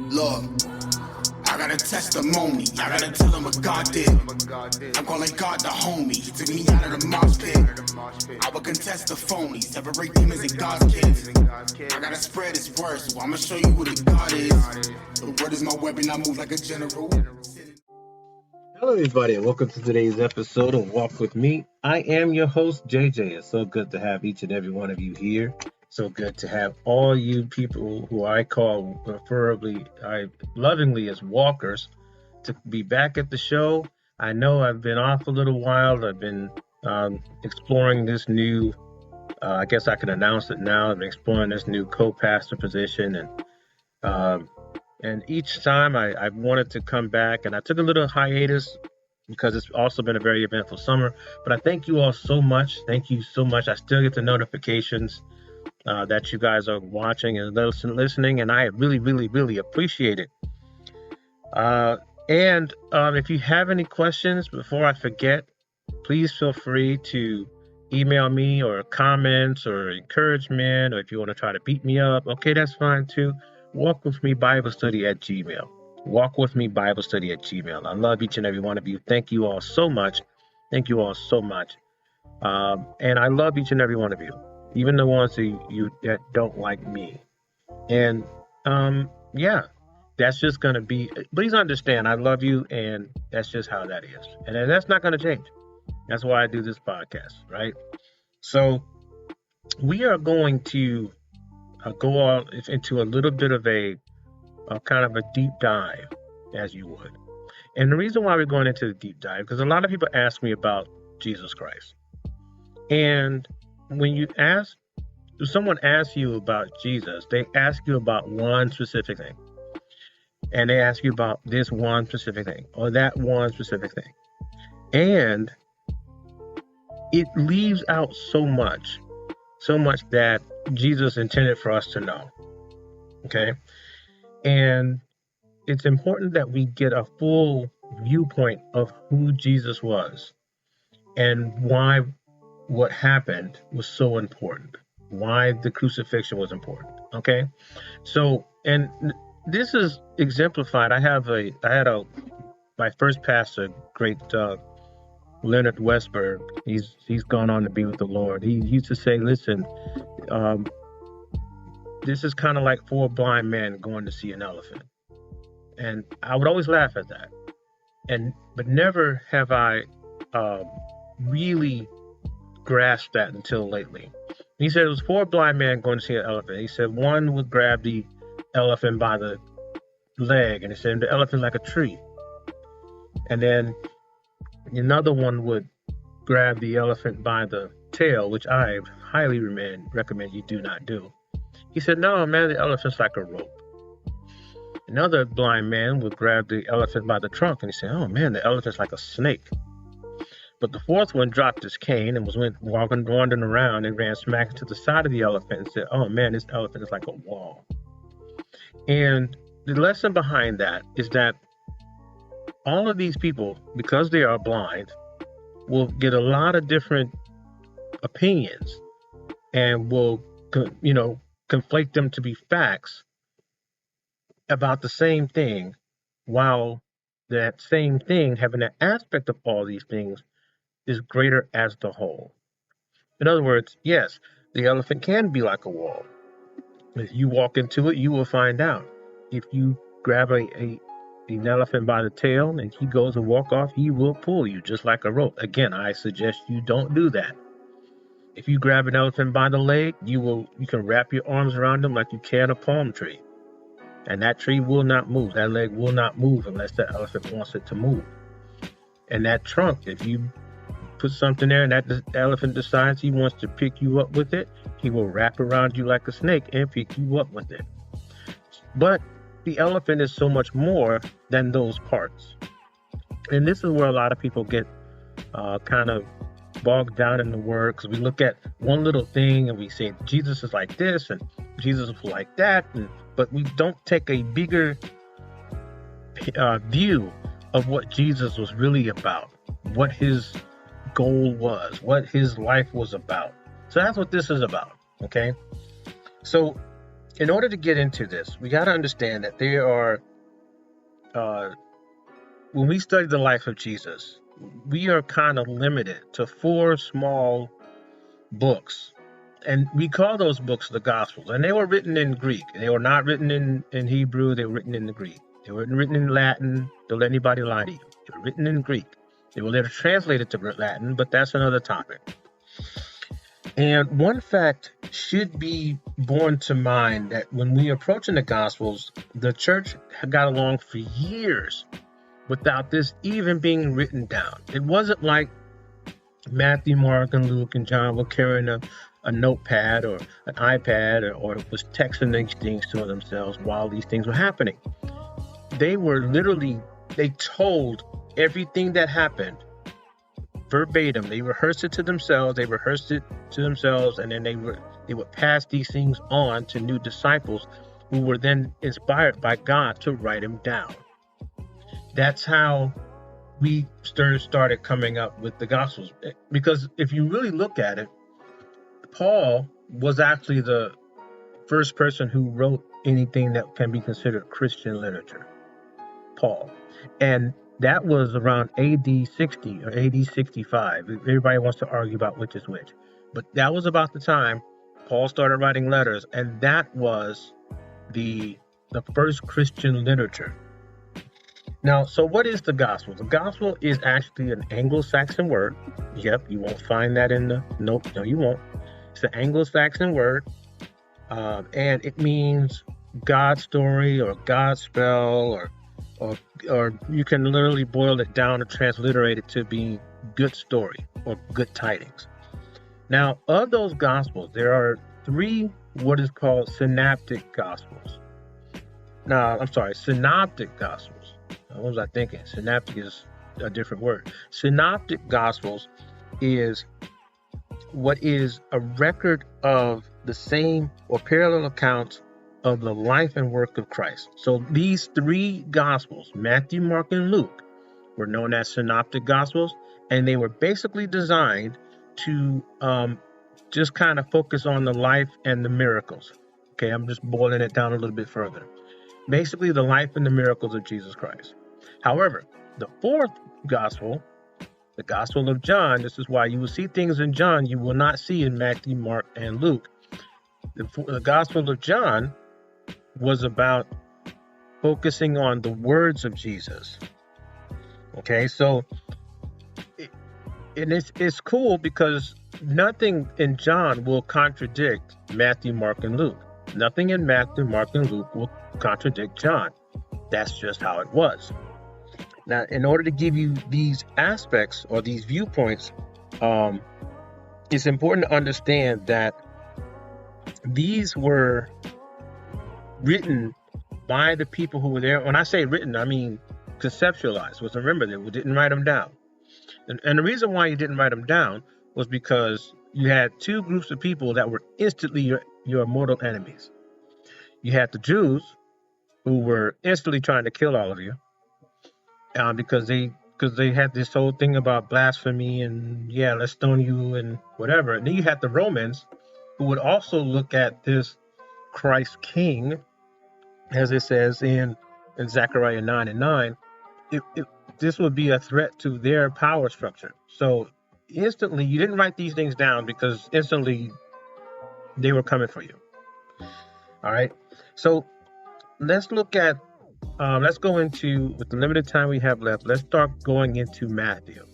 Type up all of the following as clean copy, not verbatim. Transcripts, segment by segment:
Look, I got a testimony. I gotta tell him what God did. I'm calling God the homie. He took me out of the mosh pit. I would contest the phony, separate demons and God's kids. I gotta spread his word, so I'ma show you who the God is. The word is my weapon, I move like a general. Hello, everybody, and welcome to today's episode of Walk With Me. I am your host, JJ. It's so good to have each and every one of you here. So good to have all you people who I call preferably, I lovingly as walkers, to be back at the show. I know I've been off a little while. I've been exploring this new, I guess I can announce it now. I'm exploring this new co-pastor position, and each time I wanted to come back, and I took a little hiatus because it's also been a very eventful summer. But I thank you all so much. Thank you so much. I still get the notifications that you guys are watching and listening, and I really, really, really appreciate it. And if you have any questions, before I forget, please feel free to email me or comments or encouragement, or if you want to try to beat me up, okay, that's fine too. walkwithmebiblestudy@gmail. walkwithmebiblestudy@gmail. I love each and every one of you. Thank you all so much. Thank you all so much. And I love each and every one of you, even the ones that don't like me. And yeah, that's just going to be, please understand, I love you, and that's just how that is. And that's not going to change. That's why I do this podcast, right? So we are going to go on into a little bit of a kind of a deep dive, as you would. And the reason why we're going into the deep dive, because a lot of people ask me about Jesus Christ. And when someone asks you about Jesus, they ask you about one specific thing. And they ask you about this one specific thing or that one specific thing. And it leaves out so much that Jesus intended for us to know. Okay? And it's important that we get a full viewpoint of who Jesus was and why what happened was so important, why the crucifixion was important. Okay? So, and this is exemplified. I had my first pastor, great Leonard Westberg. He's gone on to be with the Lord. He used to say, listen, this is kind of like four blind men going to see an elephant. And I would always laugh at that. But never have I really grasped that until lately. He said it was four blind men going to see an elephant. He said one would grab the elephant by the leg, and he said the elephant like a tree. And then another one would grab the elephant by the tail, which I highly recommend you do not do. He said, no, man, the elephant's like a rope. Another blind man would grab the elephant by the trunk, and he said, oh man, the elephant's like a snake. But the fourth one dropped his cane and went wandering around and ran smack into the side of the elephant and said, oh man, this elephant is like a wall. And the lesson behind that is that all of these people, because they are blind, will get a lot of different opinions and will, conflate them to be facts about the same thing, while that same thing, having an aspect of all these things, is greater as the whole. In other words, yes, the elephant can be like a wall. If you walk into it, you will find out. If you grab an elephant by the tail and he goes to walk off, he will pull you just like a rope. Again, I suggest you don't do that. If you grab an elephant by the leg, you can wrap your arms around him like you can a palm tree. And that tree will not move. That leg will not move unless that elephant wants it to move. And that trunk, if you put something there and that elephant decides he wants to pick you up with it, he will wrap around you like a snake and pick you up with it. But the elephant is so much more than those parts. And this is where a lot of people get kind of bogged down in the word, because we look at one little thing and we say Jesus is like this and Jesus is like that, but we don't take a bigger view of what Jesus was really about, what his goal was, what his life was about. So that's what this is about, okay? So in order to get into this, we got to understand that there are, when we study the life of Jesus, we are kind of limited to 4 small books. And we call those books the Gospels. And they were written in Greek. They were not written in Hebrew. They were written in the Greek. They were written in Latin. Don't let anybody lie to you. They were written in Greek. They were later translated to Latin, but that's another topic. And one fact should be borne to mind that when we approach in the Gospels, the church got along for years without this even being written down. It wasn't like Matthew, Mark, and Luke, and John were carrying a notepad or an iPad or was texting these things to themselves while these things were happening. They were literally, they told everything that happened verbatim. They rehearsed it to themselves, and then they would pass these things on to new disciples who were then inspired by God to write them down. That's how we started coming up with the Gospels. Because if you really look at it, Paul was actually the first person who wrote anything that can be considered Christian literature. Paul. And that was around AD 60 or AD 65. Everybody wants to argue about which is which. But that was about the time Paul started writing letters, and that was the first Christian literature. Now, so what is the gospel? The gospel is actually an Anglo-Saxon word. Yep, you won't find that in the... Nope, no, you won't. It's an Anglo-Saxon word, and it means God's story or God's spell, or you can literally boil it down or transliterate it to be good story or good tidings. Now, of those gospels, there are 3 what is called synoptic gospels. Synoptic gospels. What was I thinking? Synoptic is a different word. Synoptic gospels is what is a record of the same or parallel accounts of the life and work of Christ. So these 3 gospels, Matthew, Mark, and Luke, were known as synoptic gospels, and they were basically designed to just kind of focus on the life and the miracles. Okay, I'm just boiling it down a little bit further. Basically, the life and the miracles of Jesus Christ. However, the 4th gospel, the Gospel of John, this is why you will see things in John you will not see in Matthew, Mark, and Luke. The Gospel of John was about focusing on the words of Jesus. Okay, so it's cool because nothing in John will contradict Matthew, Mark, and Luke. Nothing in Matthew, Mark, and Luke will contradict John. That's just how it was. Now, in order to give you these aspects or these viewpoints, it's important to understand that these were written by the people who were there. When I say written, I mean conceptualized. Because remember, they didn't write them down. And the reason why you didn't write them down was because you had 2 groups of people that were instantly your mortal enemies. You had the Jews, who were instantly trying to kill all of you, because they had this whole thing about blasphemy and let's stone you and whatever. And then you had the Romans, who would also look at this Christ King, as it says in Zechariah 9:9. This would be a threat to their power structure. So instantly, you didn't write these things down because instantly they were coming for you. All right. So let's look at, let's go into, with the limited time we have left, let's start going into Matthew.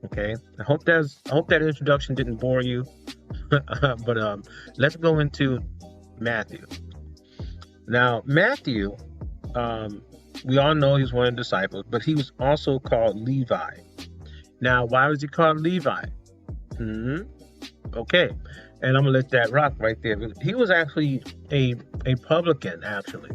Okay. I hope that introduction didn't bore you, but let's go into Matthew. Now, Matthew, we all know he's one of the disciples, but he was also called Levi. Now, why was he called Levi? Okay. And I'm going to let that rock right there. He was actually a publican, actually.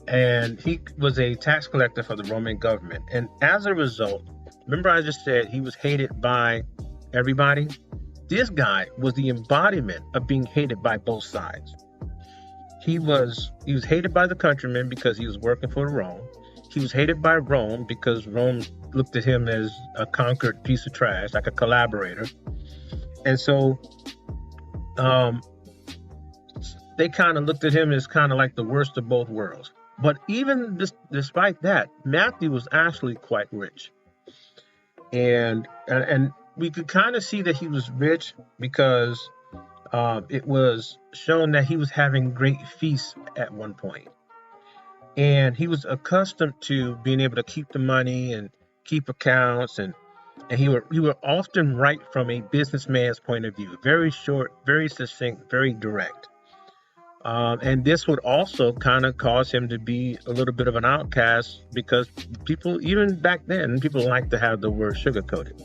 And he was a tax collector for the Roman government. And as a result, remember I just said he was hated by everybody? This guy was the embodiment of being hated by both sides. He was hated by the countrymen because he was working for Rome. He was hated by Rome because Rome looked at him as a conquered piece of trash, like a collaborator. And so they kind of looked at him as kind of like the worst of both worlds. But even despite that, Matthew was actually quite rich. And we could kind of see that he was rich because it was shown that he was having great feasts at one point. And he was accustomed to being able to keep the money and keep accounts, and he would often write from a businessman's point of view, very short, very succinct, very direct. And this would also kind of cause him to be a little bit of an outcast, because people, even back then, people like to have the word sugar-coated.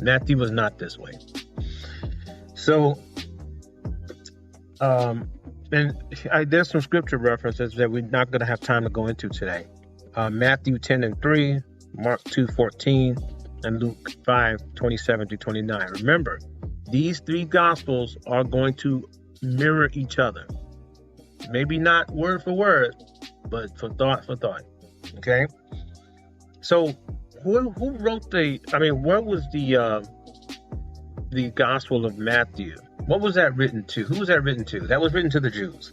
Matthew was not this way. So, there's some scripture references that we're not going to have time to go into today. Matthew 10:3, Mark 2:14, and Luke 5:27-29. Remember, these three gospels are going to mirror each other. Maybe not word for word, but for thought. Okay? So, who wrote where was the Gospel of Matthew? What was that written to? Who was that written to? That was written to the Jews.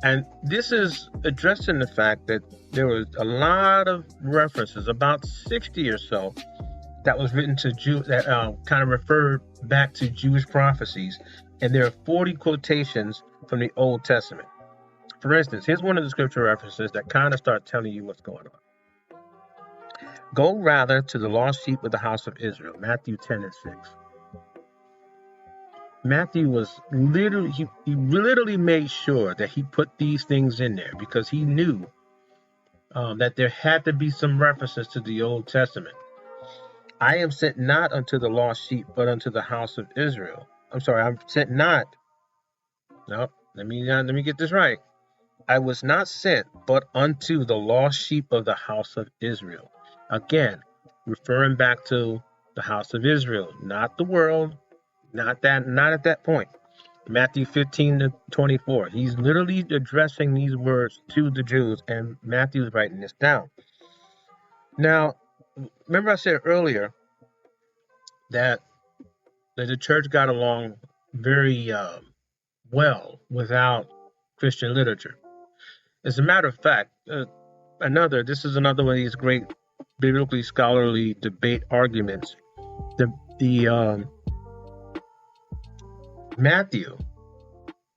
And this is addressing the fact that there was a lot of references, about 60 or so, that was written to Jews, that kind of referred back to Jewish prophecies. And there are 40 quotations from the Old Testament. For instance, here's one of the scripture references that kind of start telling you what's going on. Go rather to the lost sheep of the house of Israel, Matthew 10:6. Matthew was literally, he literally made sure that he put these things in there because he knew that there had to be some references to the Old Testament. I am sent not unto the lost sheep, but unto the house of Israel. I'm sorry, I'm sent not. No, let me get this right. I was not sent, but unto the lost sheep of the house of Israel. Again, referring back to the house of Israel, not the world, not at that point. Matthew 15:24. He's literally addressing these words to the Jews, and Matthew's writing this down. Now, remember I said earlier that the church got along very well without Christian literature. As a matter of fact, this is another one of these great biblically scholarly debate arguments. Matthew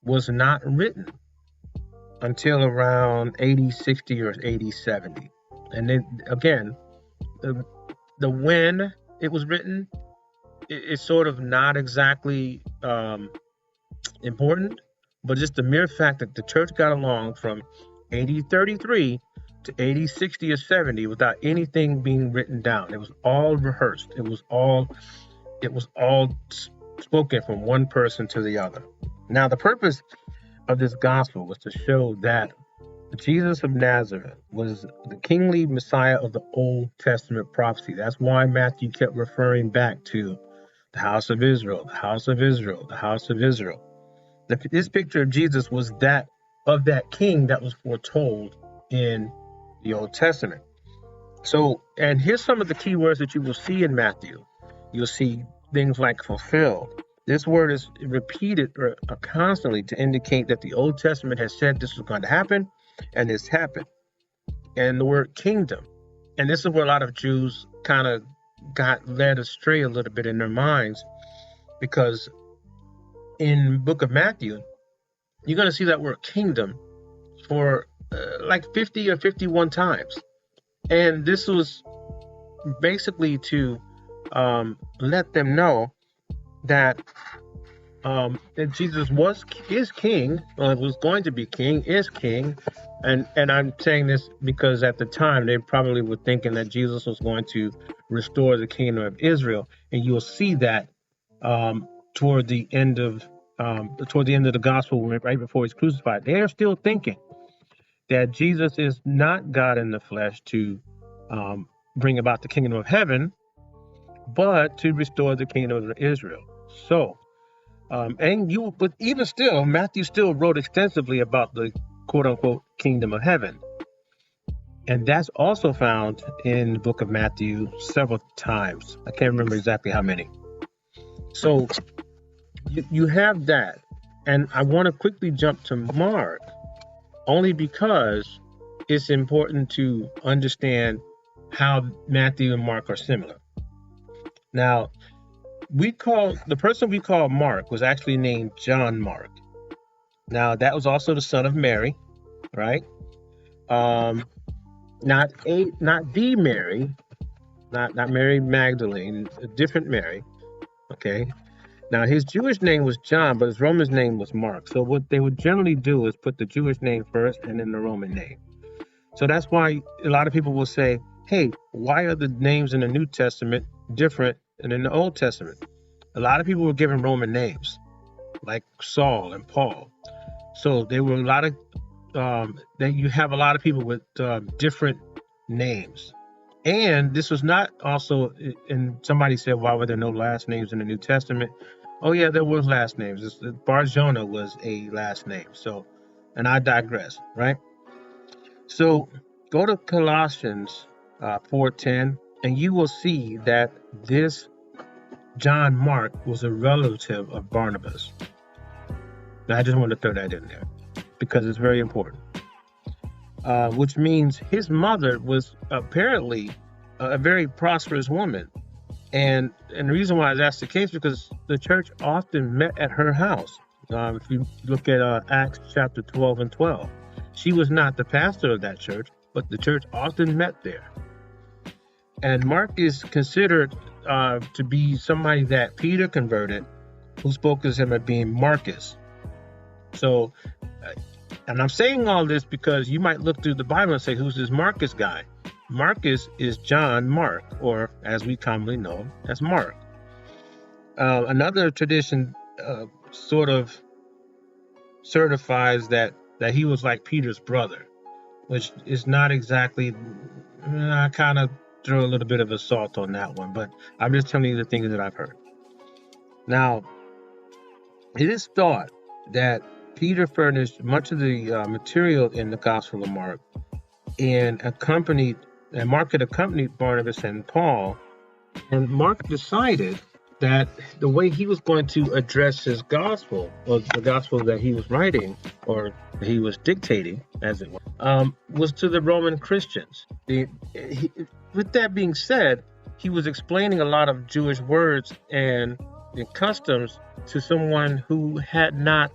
was not written until around 80, 60 or 80, 70. And then again, the when it was written is sort of not exactly important, but just the mere fact that the church got along from 80-33 to 80, 60 or 70 without anything being written down. It was all rehearsed. It was all spoken from one person to the other. Now, the purpose of this gospel was to show that Jesus of Nazareth was the kingly Messiah of the Old Testament prophecy. That's why Matthew kept referring back to the house of Israel, the house of Israel, the house of Israel. This picture of Jesus was that of that king that was foretold in the Old Testament. So, and here's some of the key words that you will see in Matthew. You'll see things like fulfilled. This word is repeated constantly to indicate that the Old Testament has said this was going to happen, and it's happened. And the word kingdom. And this is where a lot of Jews kind of got led astray a little bit in their minds, because in the book of Matthew, you're going to see that word kingdom for like 50 or 51 times. And this was basically to let them know that Jesus is king, was going to be king, is king. And I'm saying this because at the time they probably were thinking that Jesus was going to restore the kingdom of Israel. And you'll see that toward the end of the gospel, right before he's crucified. They are still thinking that Jesus is not God in the flesh to bring about the kingdom of heaven, but to restore the kingdom of Israel. So, but even still, Matthew still wrote extensively about the quote unquote kingdom of heaven. And that's also found in the book of Matthew several times. I can't remember exactly how many. So you have that. And I want to quickly jump to Mark, only because it's important to understand how Matthew and Mark are similar. Now, the person we call Mark was actually named John Mark. Now, that was also the son of Mary, right? Not the Mary, not Mary Magdalene, a different Mary. Okay. Now, his Jewish name was John, but his Roman name was Mark. So what they would generally do is put the Jewish name first and then the Roman name. So that's why a lot of people will say, hey, why are the names in the New Testament different than in the Old Testament? A lot of people were given Roman names, like Saul and Paul. So there were a lot of, you have a lot of people with different names. And this was not also, and somebody said, why were there no last names in the New Testament? Oh yeah, there was last names. Bar-Jonah was a last name. So, and I digress, right? So go to Colossians 4:10, and you will see that this John Mark was a relative of Barnabas. Now, I just wanted to throw that in there because it's very important. Which means his mother was apparently a very prosperous woman. And the reason why that's the case because the church often met at her house. If you look at Acts chapter 12 and 12, she was not the pastor of that church, but the church often met there. And Mark is considered to be somebody that Peter converted, who spoke as him as being Marcus. So, and I'm saying all this because you might look through the Bible and say, who's this Marcus guy? Marcus is John Mark, or as we commonly know him as Mark. Another tradition sort of certifies that he was like Peter's brother, which is not exactly, I kind of throw a little bit of assault on that one, but I'm just telling you the things that I've heard. Now, it is thought that Peter furnished much of the material in the Gospel of Mark, and Mark had accompanied Barnabas and Paul, and Mark decided that the way he was going to address his gospel, or the gospel that he was writing, or he was dictating, as it were, was to the Roman Christians. With that being said, he was explaining a lot of Jewish words and customs to someone who had not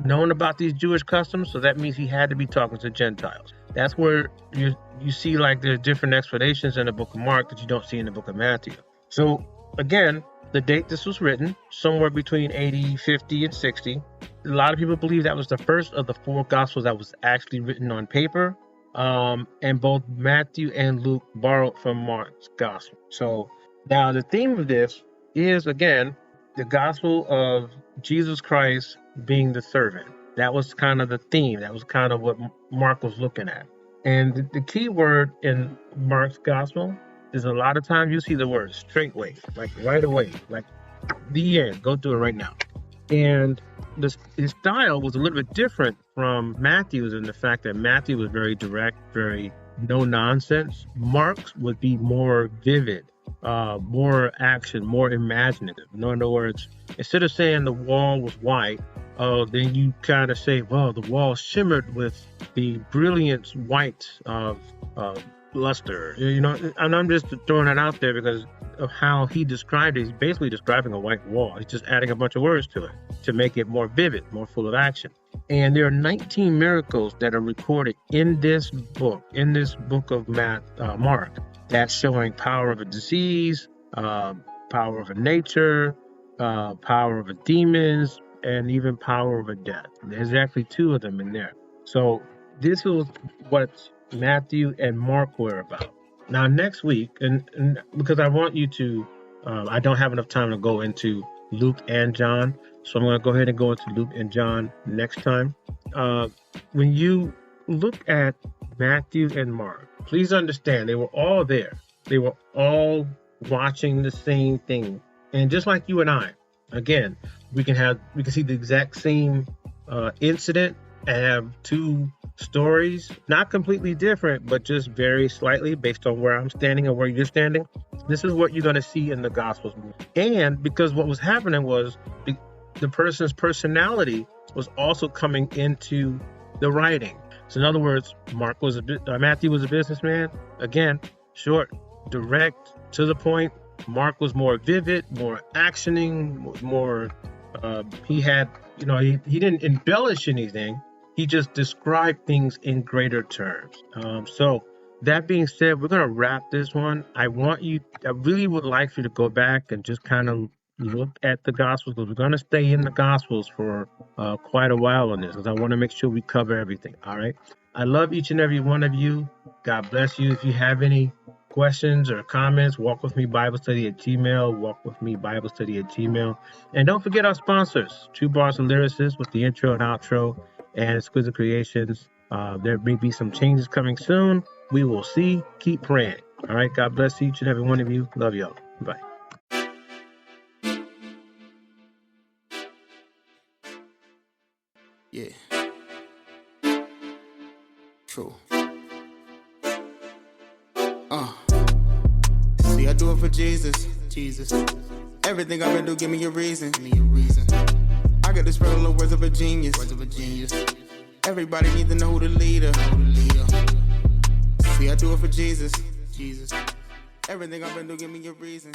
known about these Jewish customs, so that means he had to be talking to Gentiles. That's where you see like there's different explanations in the book of Mark that you don't see in the book of Matthew. So again, the date this was written, somewhere between 80, 50, and 60. A lot of people believe that was the first of the four Gospels that was actually written on paper. And both Matthew and Luke borrowed from Mark's Gospel. So now the theme of this is, again, the Gospel of Jesus Christ being the servant. That was kind of the theme. That was kind of what Mark was looking at. And the key word in Mark's Gospel is a lot of times you see the word straightway, like right away, like the end, go do it right now. And his style was a little bit different from Matthew's in the fact that Matthew was very direct, very no nonsense. Mark's would be more vivid, more action, more imaginative. In other words, instead of saying the wall was white, then you kind of say, well, the wall shimmered with the brilliant white of luster. You know, and I'm just throwing that out there because of how he described it. He's basically describing a white wall. He's just adding a bunch of words to it to make it more vivid, more full of action. And there are 19 miracles that are recorded in this book of Mark, that's showing power of a disease, power of a nature, power of a demons, and even power of a death. There's actually two of them in there. So this is what Matthew and Mark were about. Now next week, and because I want you to, I don't have enough time to go into Luke and John, so I'm going to go ahead and go into Luke and John next time. When you look at Matthew and Mark, please understand they were all there. They were all watching the same thing. And just like you and I, again, we can see the exact same incident and have two stories, not completely different, but just very slightly based on where I'm standing or where you're standing. This is what you're going to see in the Gospels. And because what was happening was the person's personality was also coming into the writing. So in other words, Matthew was a businessman. Again, short, direct, to the point. Mark was more vivid, more actioning, more. He had, he didn't embellish anything. He just described things in greater terms. So that being said, we're going to wrap this one. I really would like for you to go back and just kind of look at the Gospels, because we're going to stay in the Gospels for quite a while on this, because I want to make sure we cover everything. All right. I love each and every one of you. God bless you. If you have any questions or comments, walkwithmebiblestudy@gmail.com, walkwithmebiblestudy@gmail.com. And don't forget our sponsors, Two Bars and Lyricists with the intro and outro, and Exquisite Creations. There may be some changes coming soon. We will see. Keep praying. All right. God bless each and every one of you. Love y'all. Bye. Yeah. True. See, I do it for Jesus. Everything I've been doing, give me a reason. I got to spread all the words of a genius. Everybody needs to know who the leader. See, I do it for Jesus. Everything I've been doing, give me a reason.